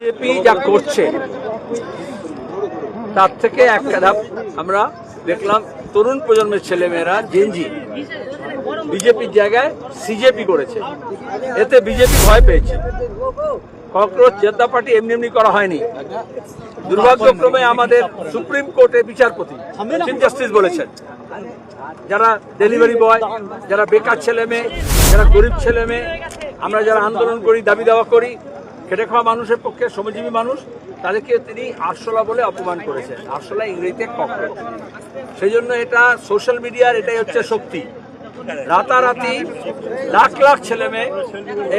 BJP যা করছে তার থেকে একটা ধাপ আমরা দেখলাম, তরুণ প্রজন্মের ছেলেমেয়েরা জেনজি বিজেপির জায়গায় সিজেপি করেছে। এতে বিজেপি ভয় পেয়েছে। ককরোচ জনতা পার্টি এমনি এমনি করা হয়নি। দুর্ভাগ্যক্রমে আমাদের সুপ্রিম কোর্টের বিচারপতি চিফ জাস্টিস বলেছেন, যারা ডেলিভারি বয়, যারা বেকার ছেলে মেয়ে, যারা গরিব ছেলে মেয়ে, আমরা যারা আন্দোলন করি, দাবি দাওয়া করি, খেটে খাওয়া মানুষের পক্ষে শ্রমজীবী মানুষ, তাদেরকে তিনি আরশোলা বলে অপমান করেছেন। আরশোলা ইংরেজিতে ককরোচ। সেই জন্য এটা সোশ্যাল মিডিয়ার এটাই হচ্ছে শক্তি। রাতারাতি লাখ লাখ ছেলে মেয়ে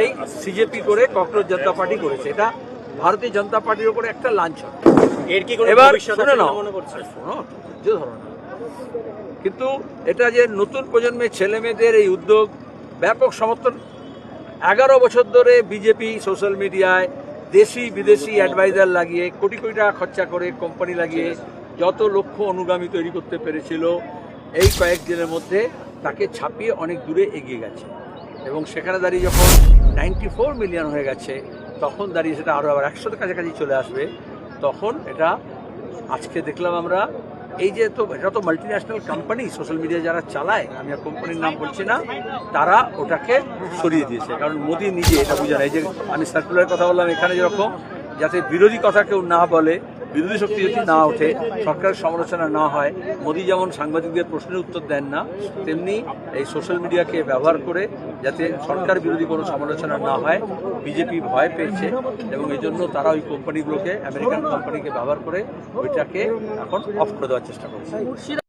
এই সিজেপি করে ককরোচ জনতা পার্টি করেছে। এটা ভারতীয় জনতা পার্টির উপরে একটা লাঞ্ছন। এবার শুনে নাও, কিন্তু এটা যে নতুন প্রজন্মের ছেলে মেয়েদের এই উদ্যোগ ব্যাপক সমর্থন। 11 বছর ধরে বিজেপি সোশ্যাল মিডিয়ায় দেশি বিদেশি অ্যাডভাইজার লাগিয়ে কোটি কোটি টাকা খরচা করে কোম্পানি লাগিয়ে যত লক্ষ অনুগামী তৈরি করতে পেরেছিল, এই কয়েকদিনের মধ্যে তাকে ছাপিয়ে অনেক দূরে এগিয়ে গেছে। এবং সেখানে দাঁড়িয়ে যখন 94 মিলিয়ন হয়ে গেছে, তখন দাঁড়িয়ে সেটা আরও আবার 100 কাছাকাছি চলে আসবে। তখন এটা আজকে দেখলাম আমরা, এই যে এটা তো মাল্টিন্যাশনাল কোম্পানি, সোশ্যাল মিডিয়া যারা চালায়, আমি আর কোম্পানির নাম বলছি না, তারা ওটাকে সরিয়ে দিয়েছে। কারণ মোদি নিজে এটা বুঝে না। এই যে আমি সার্কুলার কথা বললাম, এখানে যেরকম যাতে বিরোধী কথা কেউ না বলে, বিরোধী শক্তি যদি না ওঠে, সরকারের সমালোচনা না হয়, মোদি যেমন সাংবাদিকদের প্রশ্নের উত্তর দেন না, তেমনি এই সোশ্যাল মিডিয়াকে ব্যবহার করে যাতে সরকার বিরোধী কোনো সমালোচনা না হয়, বিজেপি ভয় পেয়েছে। এবং এই জন্য তারা ওই কোম্পানিগুলোকে, আমেরিকান কোম্পানিকে ব্যবহার করে ওইটাকে এখন অফ করে দেওয়ার চেষ্টা করছে।